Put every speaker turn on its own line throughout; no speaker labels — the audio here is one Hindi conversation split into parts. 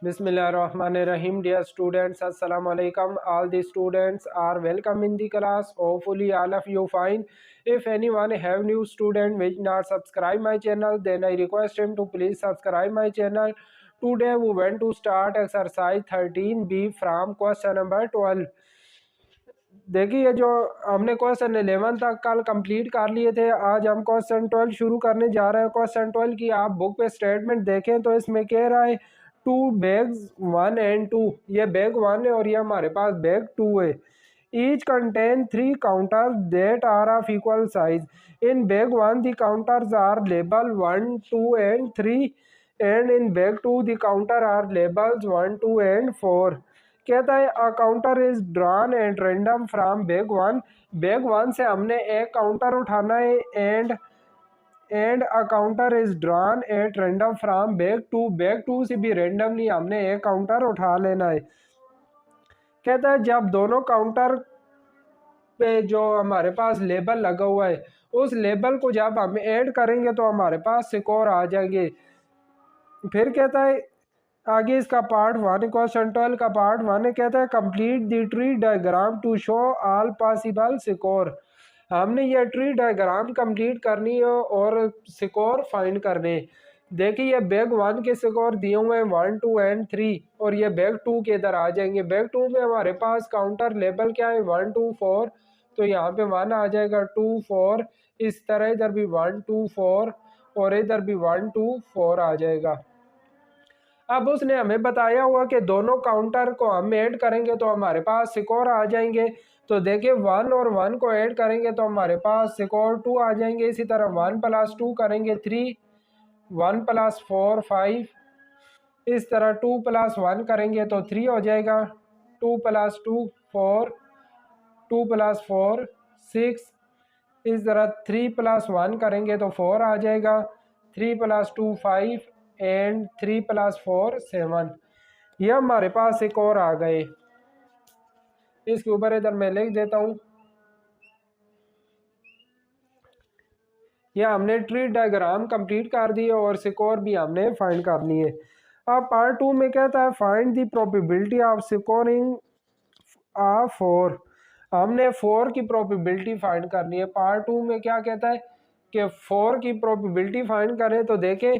Bismillahirrahmanirrahim. Dear students, Assalamu alaikum. All the students are welcome in the class. Hopefully all of you fine. If anyone have new student which not subscribe my channel, then I request him to please subscribe my channel. Today we want to start exercise 13B from question number 12. देखिए ये जो हमने क्वेश्चन 11 तक कल कंप्लीट कर लिए थे, आज हम क्वेश्चन 12 शुरू करने जा रहे हैं। क्वेश्चन 12 की आप बुक पे स्टेटमेंट देखें तो इसमें कह रहा है 2 बैग्स 1 एंड 2, ये बैग 1 है और ये हमारे पास बैग 2 है। Each contain 3 counters that are of equal size. In bag 1 the counters are label 1 2 and 3 and in bag 2 the counter are labels 1 2 and 4। कहता है a counter is drawn and random from bag 1। Bag 1 से हमने एक काउंटर उठाना है and a counter is drawn at random from bag 2। Bag 2 से भी रैंडमली हमने एक काउंटर उठा लेना है। कहता है जब दोनों काउंटर पे जो हमारे पास लेबल लगा हुआ है उस लेबल को जब हम ऐड करेंगे तो हमारे पास स्कोर आ जाएंगे। फिर कहता है आगे इसका पार्ट 1 क्वेश्चन 12 का पार्ट 1 है। कहता है complete the tree diagram to show all possible score. हमने ये ट्री डायग्राम कंप्लीट करनी है और स्कोर फाइंड करने। देखिए ये बैग 1 के स्कोर दिए हुए हैं 1 2 एंड 3 और ये बैग 2 के इधर आ जाएंगे। बैग 2 में हमारे पास काउंटर लेबल क्या है 1 2 4, तो यहाँ पे 1 आ जाएगा 2 4, इस तरह इधर भी 1 2 4 और इधर भी 1 2 4 आ जाएगा। अब उसने हमें बताया हुआ कि दोनों काउंटर को हम ऐड करेंगे तो हमारे पास स्कोर आ जाएंगे। तो देखिए 1 और 1 को ऐड करेंगे तो हमारे पास स्कोर 2 आ जाएंगे। इसी तरह 1 + 2 करेंगे 3, 1 + 4 5, इस तरह 2 + 1 करेंगे तो 3 हो जाएगा, 2 + 2 4, 2 + 4 6, इस तरह 3 + 1 करेंगे तो 4 आ जाएगा, 3 + 2 5 एंड 3 + 4 7। ये हमारे पास एक और आ गए। इसके ऊपर इधर मैं लिख देता हूँ, ये हमने ट्री डायग्राम कंप्लीट कर दी है और स्कोर भी हमने फाइंड करनी है। अब पार्ट 2 में कहता है find the probability of scoring a 4। हमने 4 की प्रोबेबिलिटी फाइंड करनी है। पार्ट 2 में क्या कहता है कि 4 की प्रोबेबिलिटी फाइंड करें। तो देखें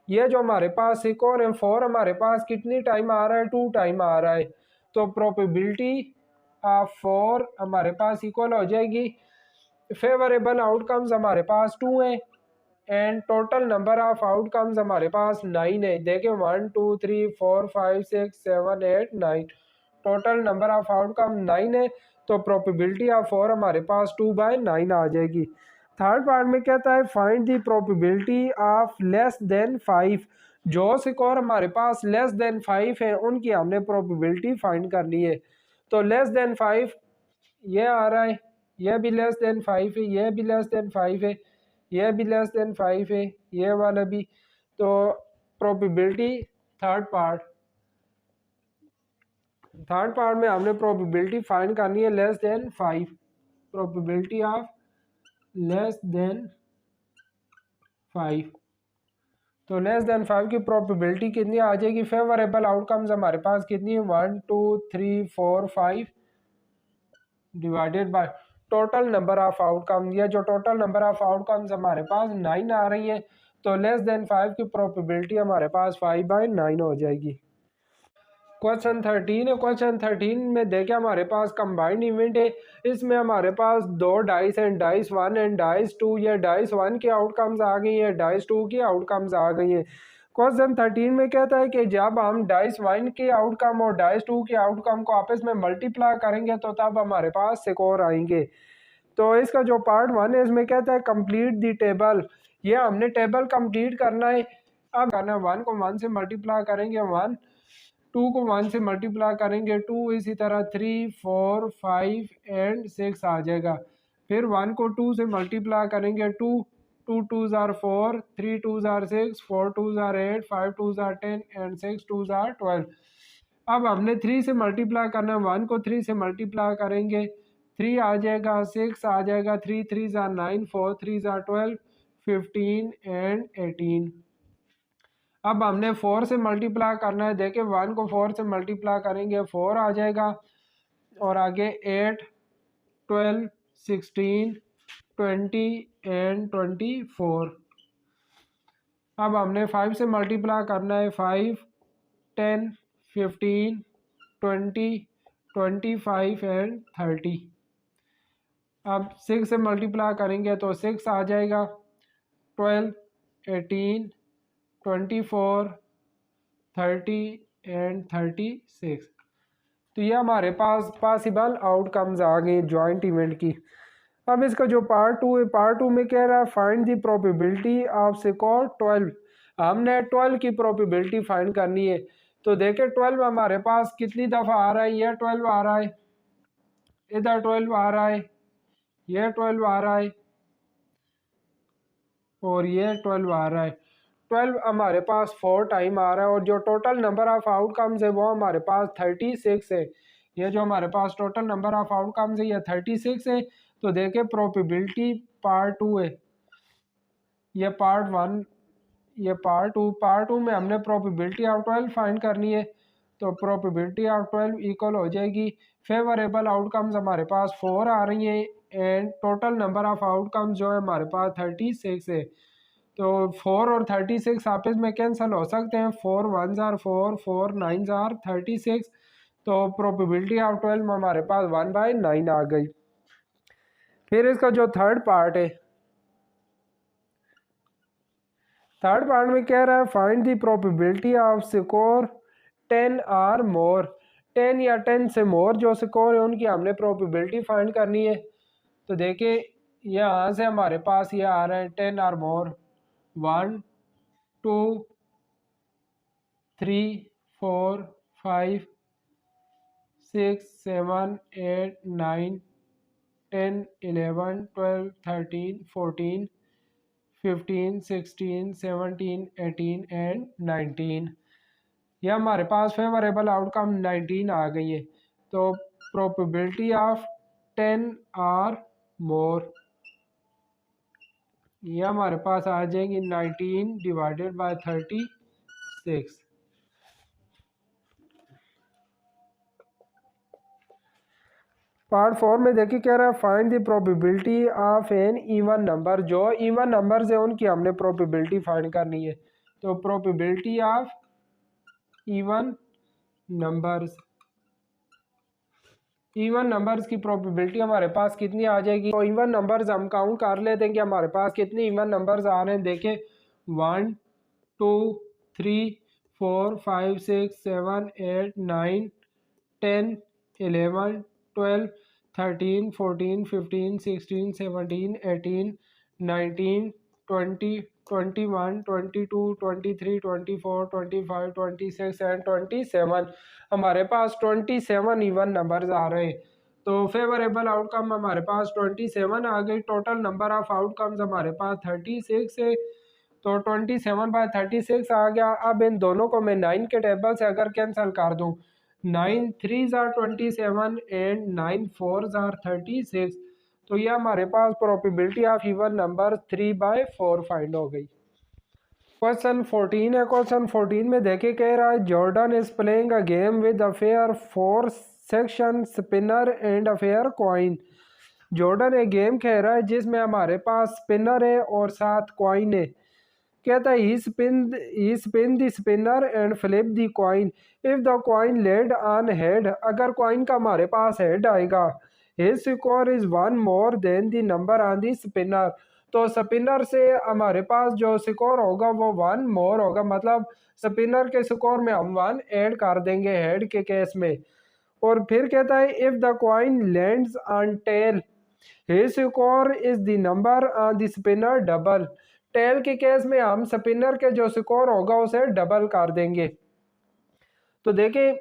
ये जो हमारे पास स्कोर है 4 हमारे पास कितनी टाइम आ रहा है 2 टाइम आ रहा है। तो प्रोबेबिलिटी ऑफ 4 हमारे पास इक्वल हो जाएगी, फेवरेबल आउटकम्स हमारे पास 2 है and total number of outcomes हमारे पास 9 है। देखें 1 2 3 4 5 6 7 8 9, टोटल नंबर ऑफ आउटकम 9 है। तो प्रोबेबिलिटी ऑफ 4 हमारे पास 2/9 आ जाएगी। थर्ड पार्ट में कहता है find the probability of less than 5। जो स्कोर हमारे पास लेस देन 5 है उनकी हमने प्रोबेबिलिटी फाइंड करनी है। तो लेस देन 5 ये आ रहा है, यह भी लेस देन 5 है, यह भी लेस देन 5 है, यह भी लेस देन 5 है, ये वाला भी। तो प्रोबेबिलिटी थर्ड पार्ट में हमने प्रोबेबिलिटी फाइंड करनी है less than 5, probability of less than 5। तो लेस देन 5 की प्रोबेबिलिटी कितनी आ जाएगी, फेवरेबल आउटकम्स हमारे पास कितनी है 1 2 3 4 5 divided by total number of outcome. ये जो टोटल नंबर ऑफ आउटकम्स हमारे पास 9 आ रही है तो लेस देन 5 की प्रोबेबिलिटी हमारे पास 5/9 हो जाएगी। क्वेश्चन 13 है। क्वेश्चन 13 में देखें हमारे पास कंबाइंड इवेंट है। इसमें हमारे पास 2 डाइस हैं, डाइस 1 एंड डाइस 2। ये डाइस 1 की आउटकम्स आ गई है, डाइस 2 की आउटकम्स आ गई हैं। क्वेश्चन 13 में कहता है कि जब हम डाइस 1 के आउटकम और डाइस 2 के आउटकम को आपस में मल्टीप्लाई करेंगे तो तब हमारे पास स्कोर आएंगे। तो इसका जो पार्ट 1 है इसमें कहता है कंप्लीट द टेबल। ये हमने टेबल कंप्लीट करना है। अब करना 1 को 1 से मल्टीप्लाई करेंगे 1, 2 को 1 से मल्टीप्लाई करेंगे 2, इसी तरह 3 4 5 एंड 6 आ जाएगा। फिर 1 को 2 से मल्टीप्लाई करेंगे 2, 2 2s are 4, 3 2s are 6, 4 2s are 8, 5 2s are 10 and 6 2s are 12। अब हमने 3 से मल्टीप्लाई करना है, 1 को 3 से मल्टीप्लाई करेंगे 3 आ जाएगा, 6 आ जाएगा, 3 3s are 9, 4 3s are 12, 15 and 18। अब हमने 4 से मल्टीप्लाई करना है। देखिए 1 को 4 से मल्टीप्लाई करेंगे 4 आ जाएगा, और आगे 8, 12, 16, 20 एंड 24। अब हमने 5 से मल्टीप्लाई करना है। 5, 10, 15, 20, 25 एंड 30। अब 6 से मल्टीप्लाई करेंगे तो 6 आ जाएगा, 12, 18, 24, 30 एंड 36। तो ये हमारे पास पॉसिबल आउटकम्स आ गए जॉइंट इवेंट की। अब इसका जो पार्ट 2 है, पार्ट 2 में कह रहा है find the probability of score 12। हमने 12 की प्रोबेबिलिटी फाइंड करनी है। तो देखें 12 हमारे पास कितनी दफ़ा आ रहा है, यह 12 आ रहा है, इधर 12 आ रहा है, यह 12 आ रहा है, और ये 12 आ रहा है। 12 हमारे पास 4 टाइम आ रहा है, और जो टोटल नंबर ऑफ आउटकम्स है वो हमारे पास 36 है। ये जो हमारे पास टोटल नंबर ऑफ आउटकम्स है ये 36 है। तो देखें प्रोबेबिलिटी पार्ट 2 है, ये पार्ट 1, ये पार्ट टू में हमने प्रोबेबिलिटी ऑफ 12 फाइंड करनी है। तो प्रोबेबिलिटी ऑफ 12 इक्वल हो जाएगी, फेवरेबल आउटकम्स हमारे पास 4 आ रही हैं, and total number of outcomes जो है हमारे पास 36 है। तो 4 और 36 आपस में कैंसिल हो सकते हैं, 4 1 जार 4, 4 9 जार 36। तो प्रोबेबिलिटी ऑफ 12 हमारे पास 1/9 आ गई। फिर इसका जो थर्ड पार्ट है, थर्ड पार्ट में कह रहा है find the probability of score 10 or more. 10 या 10 से मोर जो स्कोर है उनकी हमने प्रोबेबिलिटी फाइंड करनी है। तो देखिए यहाँ से हमारे पास ये आ रहा है 10 आर मोर, 1 2 3 4 5 6 7 8 9 10 11 12 13 14 15 16 17 18 एंड 19। ये हमारे पास फेवरेबल आउटकम 19 आ गई है। तो प्रोबेबिलिटी ऑफ 10 आर मोर, ये हमारे पास आ जाएंगी 19 डिवाइडेड बाय 36। पार्ट 4 में देखिए कह रहा है find the probability of an even number. जो इवन नंबर्स है उनकी हमने प्रोबेबिलिटी फाइंड करनी है। तो probability of even numbers, even numbers की प्रोबेबिलिटी हमारे पास कितनी आ जाएगी। तो इवन नंबर्स हम काउंट कर लेते हैं कि हमारे पास कितने इवन नंबर्स आ रहे हैं। देखें 1 2 3 4 5 6 7 8 9 10 11 12 13 14 15 16 17 18 19 20 21 22 23 24 25 26 एंड 27। हमारे पास 27 इवन नंबर्स आ रहे हैं। तो फेवरेबल आउटकम हमारे पास 27 आ गई। टोटल नंबर ऑफ आउटकम्स हमारे पास 36 है। तो 27/36 आ गया। अब इन दोनों को मैं 9 के टेबल से अगर कैंसिल कर दूं, 9 3 आर 27 एंड 9 4 आर 36। तो ये हमारे पास probability of even number 3/4 find हो गई। क्वेश्चन 14 है। क्वेश्चन 14 में देखे कह रहा है Jordan is playing a game with a fair 4 section spinner and a fair coin. Jordan एक गेम खेल रहा है जिसमें हमारे पास स्पिनर है और 7 कॉइन है। कहता है he spin the spinner and flip the coin if the coin laid on head। अगर कॉइन का हमारे पास हेड आएगा, his score is 1 more than the number on the spinner। तो स्पिनर से हमारे पास जो स्कोर होगा वो 1 मोर होगा, मतलब स्पिनर के स्कोर में हम 1 ऐड कर देंगे हेड के केस में। और फिर कहता है if the coin lands on tail his score is the number on the spinner double। Tail के केस में हम स्पिनर के जो स्कोर होगा उसे डबल कर देंगे। तो देखिए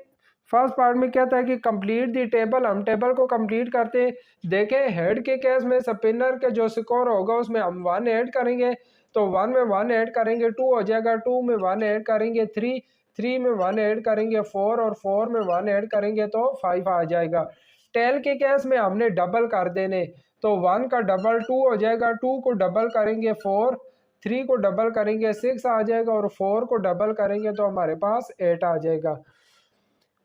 फर्स्ट पार्ट में कहता है कि कंप्लीट दी टेबल, हम टेबल को कंप्लीट करते हैं। देखें हेड के केस में स्पिनर के जो स्कोर होगा उसमें हम 1 ऐड करेंगे, तो 1 में 1 ऐड करेंगे 2 हो जाएगा, 2 में 1 ऐड करेंगे 3, 3 में 1 ऐड करेंगे 4, और 4 में 1 ऐड करेंगे तो 5 आ जाएगा। टेल के केस में हमने डबल कर देने, तो 1 का डबल 2 हो जाएगा, 2 को डबल करेंगे 4, 3 को डबल करेंगे 6 आ जाएगा, और 4 को डबल करेंगे तो हमारे पास 8 आ जाएगा।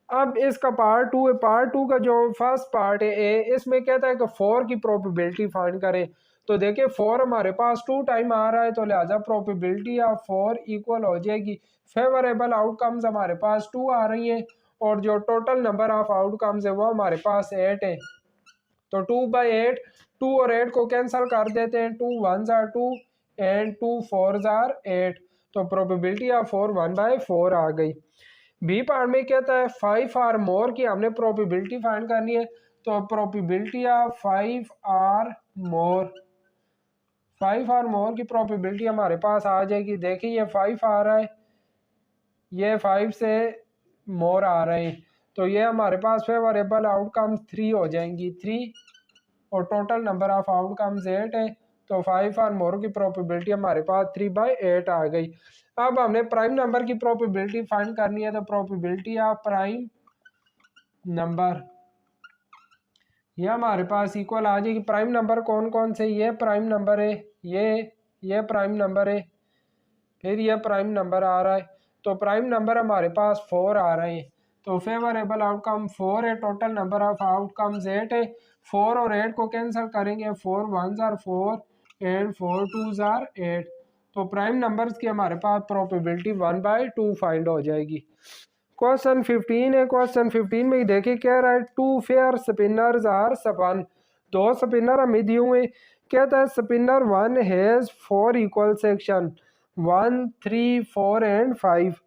अब इसका पार्ट 2 है। पार्ट 2 का जो फर्स्ट पार्ट है ए, इसमें कहता है कि 4 की प्रोबेबिलिटी फाइंड करें। तो देखिए 4 हमारे पास 2 टाइम आ रहा है, तो लिहाजा प्रोबेबिलिटी ऑफ 4 इक्वल हो जाएगी, फेवरेबल आउटकम्स हमारे पास 2 आ रही हैं, और जो टोटल नंबर ऑफ आउटकम्स है वो हमारे पास 8 है। तो 2/8, 2 और 8 को कैंसिल कर देते हैं, 2 1s are 2 and 2 4s are 8। तो प्रोबेबिलिटी ऑफ 4 1/4 आ गई। बी पार्ट में कहता है 5 आर मोर की हमने प्रोबेबिलिटी फाइंड करनी है। तो probability of 5 or more, 5 or more की प्रोबेबिलिटी हमारे पास आ जाएगी। देखिए ये 5 आ रहा है, ये 5 से मोर आ रहे हैं, तो ये हमारे पास फेवरेबल आउटकम्स 3 हो जाएंगी, 3, और टोटल नंबर ऑफ आउटकम्स 8 है। तो 5 और मोर की प्रोबेबिलिटी हमारे पास 3/8 आ गई। अब हमने प्राइम नंबर की प्रोबेबिलिटी फाइंड करनी है। तो प्रोबेबिलिटी ऑफ प्राइम नंबर ये हमारे पास इक्वल आ जाएगी। प्राइम नंबर कौन कौन से, ये प्राइम नंबर है, ये प्राइम नंबर है, फिर ये प्राइम नंबर आ रहा है। तो प्राइम नंबर हमारे पास 4 आ रहे हैं, तो फेवरेबल आउटकम 4 है, टोटल नंबर ऑफ आउटकम्स 8 है। 4 और 8 को कैंसिल करेंगे, 4 1s are 4 and 4 2s are 8। तो प्राइम नंबर्स की हमारे पास प्रोबेबिलिटी 1/2 फाइंड हो जाएगी। क्वेश्चन 15 है। क्वेश्चन 15 में देखिए क्या रहा है, 2 fair spinners are spun, 2 spinner हमें दिए हुए। कहता है spinner 1 has 4 equal section, 1 3 4 and 5।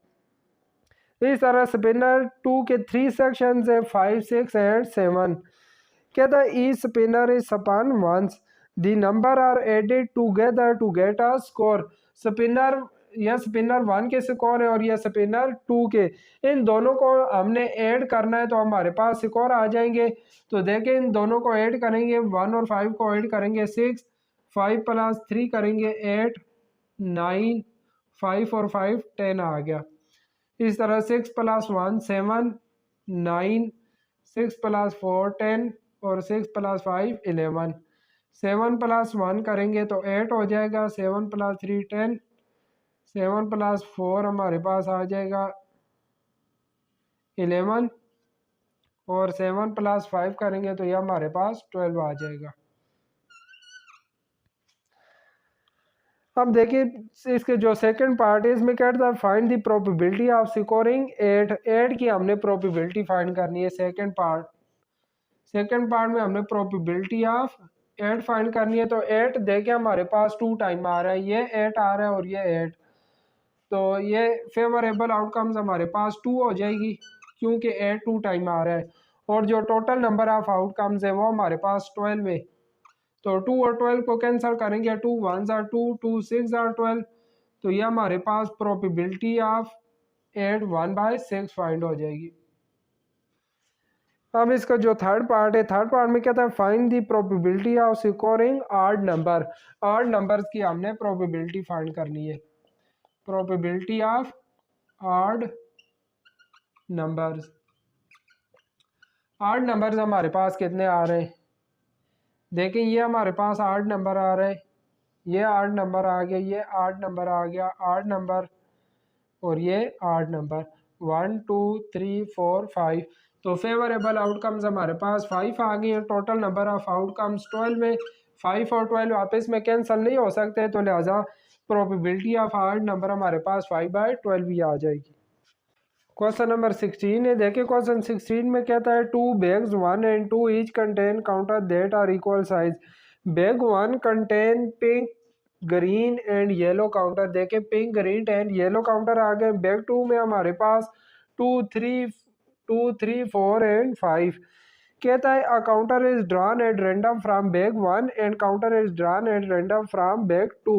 इस तरह स्पिनर 2 के 3 सेक्शंस है, 5 6 एंड 7। कहता है a spinner is spun once, the number are added together to get a score. Spinner, यह स्पिनर 1 के स्कोर है और यह स्पिनर 2 के, इन दोनों को हमने ऐड करना है तो हमारे पास स्कोर आ जाएंगे। तो देखें इन दोनों को ऐड करेंगे, 1 और 5 को ऐड करेंगे 6, 5 + 3 करेंगे 8 9, 5 और 5 10 आ गया। इस तरह 6 + 1 7 9, 6 + 4 10 और 6 + 5 11। 7 + 1 करेंगे तो 8 हो जाएगा, 7 + 3 10, 7 + 4 हमारे पास आ जाएगा 11, और 7 + 5 करेंगे तो यह हमारे पास 12 आ जाएगा। अब देखिए इसके जो सेकंड पार्ट है इसमें कहता है find the probability of scoring 8, 8 की हमने प्रोबेबिलिटी फाइंड करनी है। सेकंड पार्ट में हमने प्रोबेबिलिटी ऑफ 8 फाइंड करनी है। तो 8 देखिए हमारे पास 2 टाइम आ रहा है, ये 8 आ रहा है और ये 8, तो ये फेवरेबल आउटकम्स हमारे पास 2 हो जाएगी, क्योंकि 8 2 टाइम आ रहा है, और जो टोटल नंबर ऑफ आउटकम्स है वो हमारे पास 12 है। तो 2 और 12 को कैंसिल करेंगे, 2 1s are 2, 2 6 are 12। तो ये हमारे पास प्रोबेबिलिटी ऑफ 8 1/6 फाइंड हो जाएगी। अब इसका जो थर्ड पार्ट है, थर्ड पार्ट में कहता है find the probability of scoring odd number, odd numbers की हमने प्रोबेबिलिटी फाइंड करनी है। Probability of odd numbers, odd numbers हमारे पास कितने आ रहे हैं, देखें ये हमारे पास 8 नंबर आ रहे हैं, ये 8 नंबर आ गया, ये 8 नंबर आ गया, 8 नंबर, और ये 8 नंबर 1 2 3 4 5। तो फेवरेबल आउटकम्स हमारे पास 5 आ गए हैं। टोटल नंबर ऑफ आउटकम्स 12 में, 5 और 12 वापस में कैंसिल नहीं हो सकते, तो लिहाजा प्रोबेबिलिटी ऑफ ऑड नंबर हमारे पास 5/12 ही आ जाएगी। क्वेश्चन नंबर 16 है। देखिए क्वेश्चन 16 में कहता है 2 bags 1 and 2 each contain counter that are equal size. Bag 1 contain pink green and yellow counter, देखे pink green and yellow counter आ गए। बैग 2 में हमारे पास 2 3 4 एंड 5। कहता है a counter is drawn at random from bag 1 and counter is drawn at random from bag 2।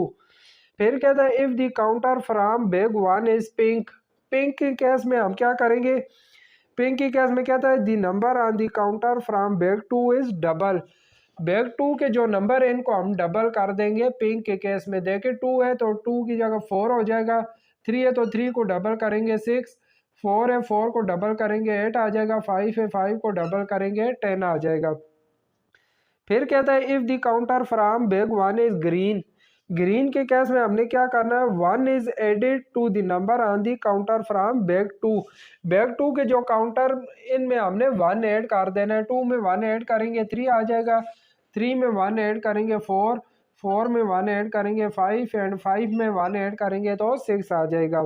फिर कहता है if the counter from bag 1 is pink, pink के केस में हम क्या करेंगे, पिंक के केस में कहता है the number on the counter from bag 2 is double, bag 2 के जो नंबर है इनको हम डबल कर देंगे। पिंक के केस में देखें 2 है तो 2 की जगह 4 हो जाएगा, 3 है तो 3 को डबल करेंगे 6, 4 है 4 को डबल करेंगे 8 आ जाएगा, 5 है 5 को डबल करेंगे 10 आ जाएगा। फिर कहता है if the counter from bag 1 is green, green के केस में हमने क्या करना है, 1 is added to the number on the counter from bag two. Bag two के जो काउंटर इनमें हमने 1 ऐड कर देना है। 2 में 1 ऐड करेंगे 3 आ जाएगा, 3 में 1 ऐड करेंगे 4, 4 में 1 ऐड करेंगे 5 एंड 5 में 1 ऐड करेंगे तो 6 आ जाएगा।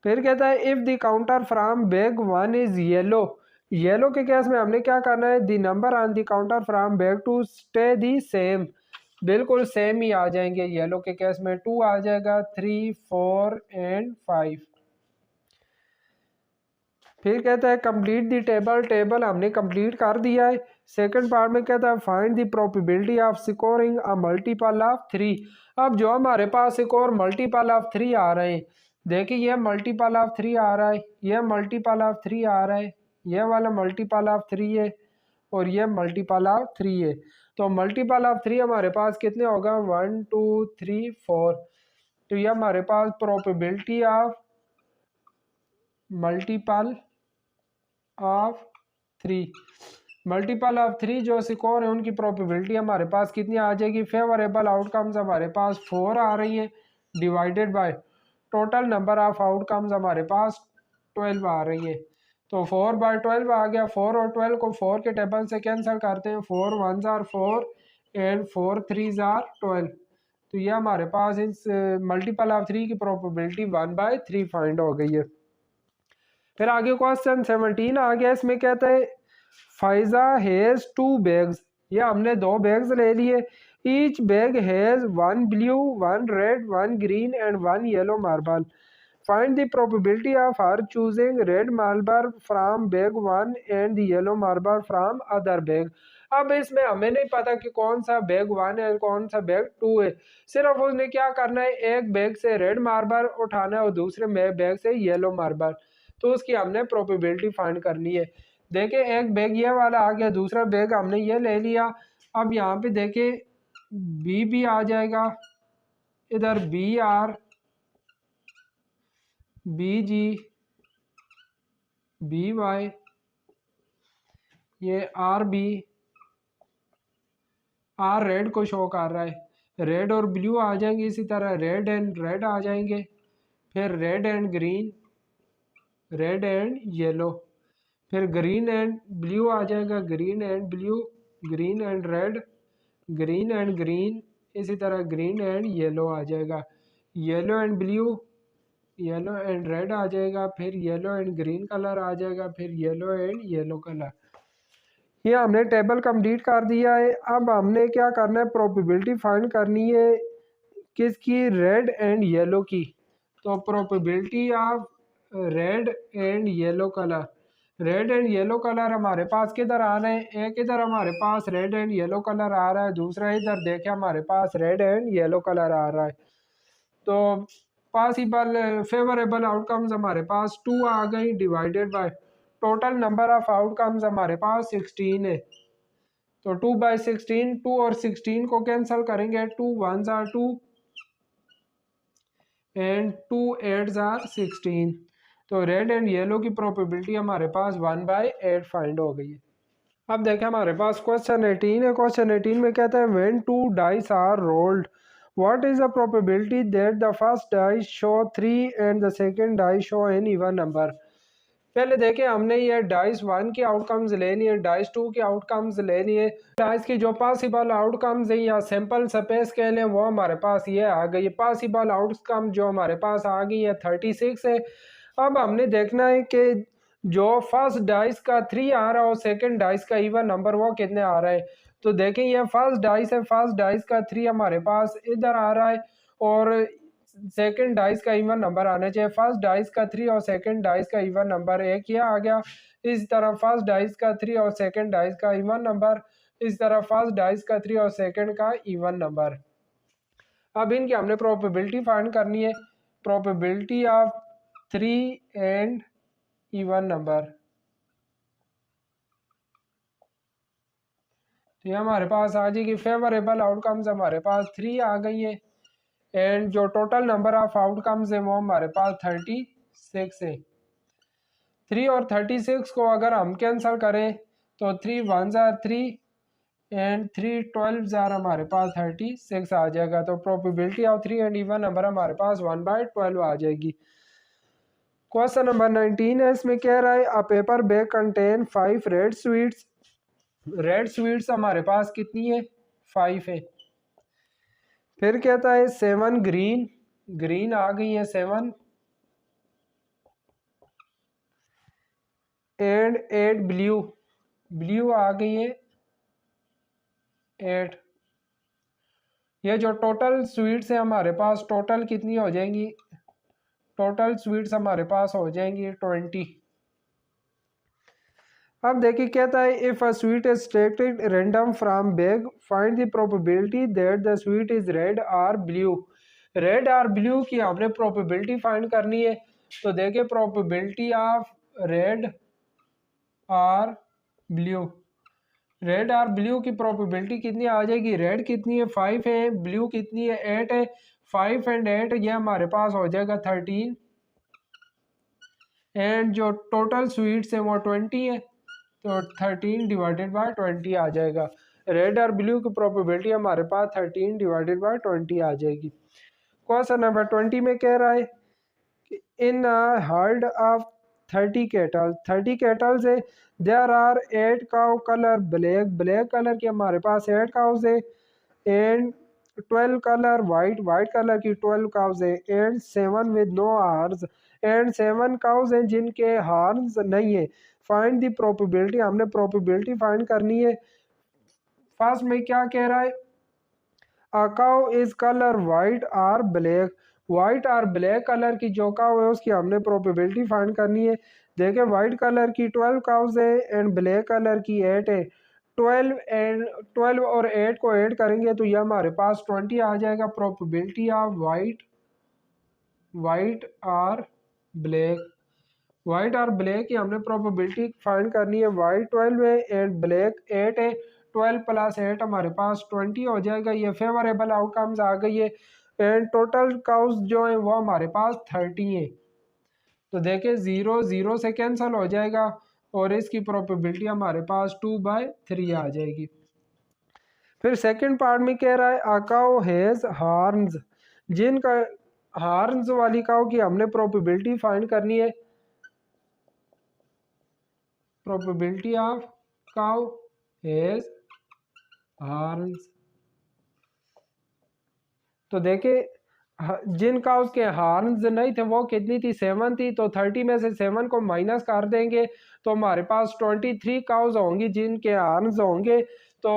फिर कहता है if the counter from bag 1 is yellow, yellow के केस में हमने क्या करना है, the number on the counter from bag two stay the same, बिल्कुल सेम ही आ जाएंगे। येलो के केस में 2 आ जाएगा, 3, 4 एंड 5। फिर कहता है कंप्लीट दी टेबल, टेबल हमने कंप्लीट कर दिया है। सेकंड पार्ट में कहता है find the probability of scoring a multiple of 3। अब जो हमारे पास स्कोर मल्टीपल ऑफ 3 आ रहे हैं, देखिए ये मल्टीपल ऑफ 3 आ रहा है, ये मल्टीपल ऑफ 3 आ रहा है, ये वाला मल्टीपल ऑफ 3 है और ये मल्टीपल ऑफ 3 है। तो मल्टीपल ऑफ 3 हमारे पास कितने होगा, 1 2 3 4। तो ये हमारे पास probability of multiple of 3, multiple of 3 जो स्कोर है उनकी प्रोबेबिलिटी हमारे पास कितनी आ जाएगी, फेवरेबल आउटकम्स हमारे पास 4 आ रही है divided by total number of outcomes हमारे पास 12 आ रही है। तो 4/12 आ गया। 4 और 12 को 4 के टेबल से कैंसिल करते हैं, 4 1s are 4 and 4 3s are 12। तो ये हमारे पास इस मल्टीपल ऑफ 3 की प्रोबेबिलिटी 1/3 फाइंड हो गई है। फिर आगे क्वेश्चन 17 आ गया, इसमें कहता है फाइजा हैज 2 बैग्स, ये हमने 2 बैग्स ले लिए। Each bag has 1 blue 1 red 1 green and 1 yellow marble. Find the probability of her choosing red marble from bag 1 and the yellow marble from other bag. अब इसमें हमें नहीं पता कि कौन सा बैग 1 है कौन सा बैग 2 है, सिर्फ उसने क्या करना है, एक बैग से रेड मार्बल उठाना है और दूसरे बैग से येलो मार्बल। तो उसकी हमने प्रोबेबिलिटी फाइंड करनी है। देखिए एक बैग ये वाला आ गया, दूसरा बैग हमने ये ले लिया। अब यहाँ पे देखिए बी भी आ जाएगा, इधर B R B G B Y, ये आर बी, आर रेड को शो कर रहा है, रेड और ब्लू आ जाएंगे, इसी तरह रेड एंड रेड आ जाएंगे, फिर red and green, red and yellow, फिर ग्रीन एंड ब्लू आ जाएगा, green and blue, green and red, green and green, इसी तरह ग्रीन एंड येलो आ जाएगा, yellow and blue, yellow and red आ जाएगा, फिर येलो एंड ग्रीन कलर आ जाएगा, फिर येलो एंड येलो कलर। ये हमने टेबल कंप्लीट कर दिया है। अब हमने क्या करना है, प्रोबेबिलिटी फाइंड करनी है किसकी, रेड एंड येलो की। तो probability of red and yellow colour, red and yellow colour हमारे पास किधर आ रहे हैं, एक इधर हमारे पास रेड एंड येलो कलर आ रहा है, दूसरा इधर देखे हमारे पास रेड एंड येलो कलर आ रहा है। तो पॉसिबल फेवरेबल आउटकम्स हमारे पास 2 आ गई divided by total number of outcomes हमारे पास 16 है। तो 2/16, 2 और 16 को कैंसिल करेंगे, 2 1s are 2 and 2 8s are 16। तो रेड एंड येलो की प्रोबेबिलिटी हमारे पास 1/8 फाइंड हो गई है। अब देखें हमारे पास क्वेश्चन 18 है। क्वेश्चन 18 में कहता है when 2 dice are rolled what is the probability that the first dice show 3 and the second dice show an even number. पहले देखें हमने ये डाइस 1 की आउटकम्स लेनी है, डाइस 2 की आउटकम्स लेनी है। डाइस की जो पॉसिबल आउटकम्स है या सैंपल स्पेस के लिए वो हमारे पास ये आ गई। पॉसिबल आउटकम जो हमारे पास आ गई है 36 है। अब हमने देखना है कि जो फर्स्ट डाइस का 3 आ रहा है और सेकंड डाइस का इवन नंबर वो कितने आ रहा है। तो देखें ये फर्स्ट डाइस है, फर्स्ट डाइस का 3 हमारे पास इधर आ रहा है और सेकंड डाइस का इवन नंबर आना चाहिए। फर्स्ट डाइस का 3 और सेकंड डाइस का इवन नंबर एक ये आ गया। इस तरह फर्स्ट डाइस का 3 और सेकंड डाइस का इवन नंबर, इस तरह फर्स्ट डाइस का 3 और सेकंड का इवन नंबर। अब इनकी हमने प्रोबेबिलिटी फाइंड करनी है, probability of 3 and even number. तो ये हमारे पास आ जाएगी फेवरेबल आउटकम्स हमारे पास 3 आ गई है एंड जो टोटल नंबर ऑफ आउटकम्स है वो हमारे पास 36 है। 3 और 36 को अगर हम कैंसिल करें तो 3 1s आर 3 एंड 3 12 हमारे पास 36 आ जाएगा। तो probability of 3 and even number हमारे पास 1/12 आ जाएगी। क्वेश्चन नंबर 19 है, इसमें कह रहा है a paper bag contain 5 red sweets. Red sweets हमारे पास कितनी है? 5 है। फिर कहता है 7 ग्रीन, ग्रीन आ गई है 7 एंड 8 ब्लू, ब्लू आ गई है 8। ये जो टोटल स्वीट्स है हमारे पास टोटल कितनी हो जाएंगी? टोटल स्वीट्स हमारे पास हो जाएंगी 20। अब देखिए कहता है if a sweet is taken random from bag find the probability that the sweet is red और ब्लू। रेड और ब्लू की हमने प्रोबेबिलिटी फाइंड करनी है। तो देखिए प्रोबेबिलिटी ऑफ रेड और ब्लू, रेड और ब्लू की प्रोबेबिलिटी कितनी आ जाएगी? रेड कितनी है? 5 है। ब्लू कितनी है? 8 है। 5 एंड 8 ये हमारे पास हो जाएगा 13 एंड जो टोटल स्वीट्स है वो 20 है। तो 13/20 आ जाएगा। रेड और ब्लू की प्रोबेबिलिटी हमारे पास 13/20 आ जाएगी। क्वेश्चन नंबर 20 में कह रहा है in herd of 30 cattle, 30 cattle से there are 8 cow colour black, black colour के हमारे पास 8 काउज है and 12 colour white, white colour की 12 काउज है and 7 with no horns, and 7 cows हैं जिनके हार्स नहीं है। फाइंड दी प्रोबेबिलिटी, हमने प्रोबेबिलिटी फाइंड करनी है। फर्स्ट में क्या कह रहा है? A cow is colour white और ब्लैक, वाइट और ब्लैक कलर की जो काउ है उसकी हमने प्रोबेबिलिटी फाइंड करनी है। देखिए वाइट कलर की 12 काउज है एंड ब्लैक कलर की 8 है। 12 और 8 को ऐड करेंगे तो ये हमारे पास 20 आ जाएगा। प्रोबेबिलिटी ऑफ वाइट, वाइट और ब्लैक, वाइट और ब्लैक की हमने प्रोबेबिलिटी फाइंड करनी है। वाइट 12 है एंड ब्लैक 8 है। 12 + 8 हमारे पास 20 हो जाएगा। ये फेवरेबल आउटकम्स आ गई है एंड टोटल काउस जो है वो हमारे पास 30 है। तो देखिए 0 0 से कैंसिल हो जाएगा और इसकी प्रोबेबिलिटी हमारे पास 2/3 आ जाएगी। फिर सेकंड पार्ट में कह रहा है अ काउ हैज हॉर्न्स, जिनका हॉर्न्स वाली काउ की हमने प्रोबेबिलिटी फाइंड करनी है। probability of cow has horns। तो देखे जिन काउस के हॉर्न्स नहीं थे वो कितनी थी? 7 थी। तो 30 में से 7 को माइनस कर देंगे तो हमारे पास 23 काउस होंगी जिनके हॉर्न्स होंगे। तो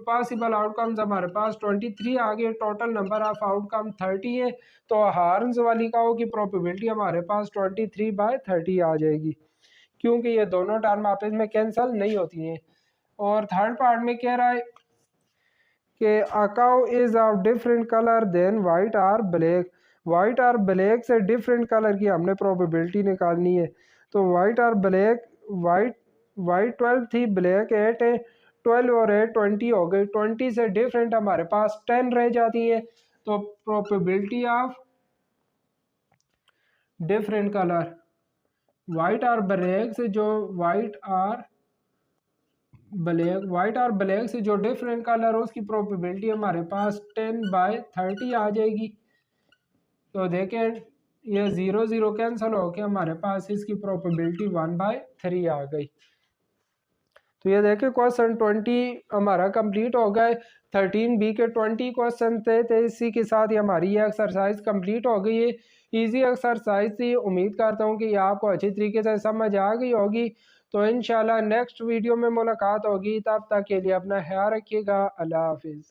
पॉसिबल आउटकम्स हमारे पास 23 आ गए। टोटल नंबर ऑफ आउटकम 30 है। तो हॉर्न्स वाली काउ की प्रोबेबिलिटी हमारे पास 23/30 आ जाएगी क्योंकि ये दोनों टर्म आपस में कैंसिल नहीं होती हैं। और थर्ड पार्ट में कह रहा है कि a cow is of different colour than white और ब्लैक, वाइट और ब्लैक से डिफरेंट कलर की हमने प्रोबेबिलिटी निकालनी है। तो वाइट और ब्लैक, वाइट वाइट 12 थी, ब्लैक 8 है। 12 और 8 20 हो गई। 20 से डिफरेंट हमारे पास 10 रह जाती है। तो probability of different colour, white और ब्लैक से जो वाइट और ब्लैक से जो डिफरेंट कलर हो उसकी प्रोबेबिलिटी हमारे पास 10/30 आ जाएगी। तो देखें ये 0 0 कैंसिल होके हमारे पास इसकी प्रोबेबिलिटी 1/3 आ गई। तो ये देखें क्वेश्चन 20 हमारा कंप्लीट हो गए। 13B के 20 क्वेश्चन थे। तो इसी के साथ ही हमारी ये एक्सरसाइज कंप्लीट हो गई है। इजी एक्सरसाइज थी। उम्मीद करता हूँ कि ये आपको अच्छी तरीके से समझ आ गई होगी। तो इंशाल्लाह नेक्स्ट वीडियो में मुलाकात होगी। तब तक के लिए अपना ख्याल रखिएगा। अल्लाह हाफिज़।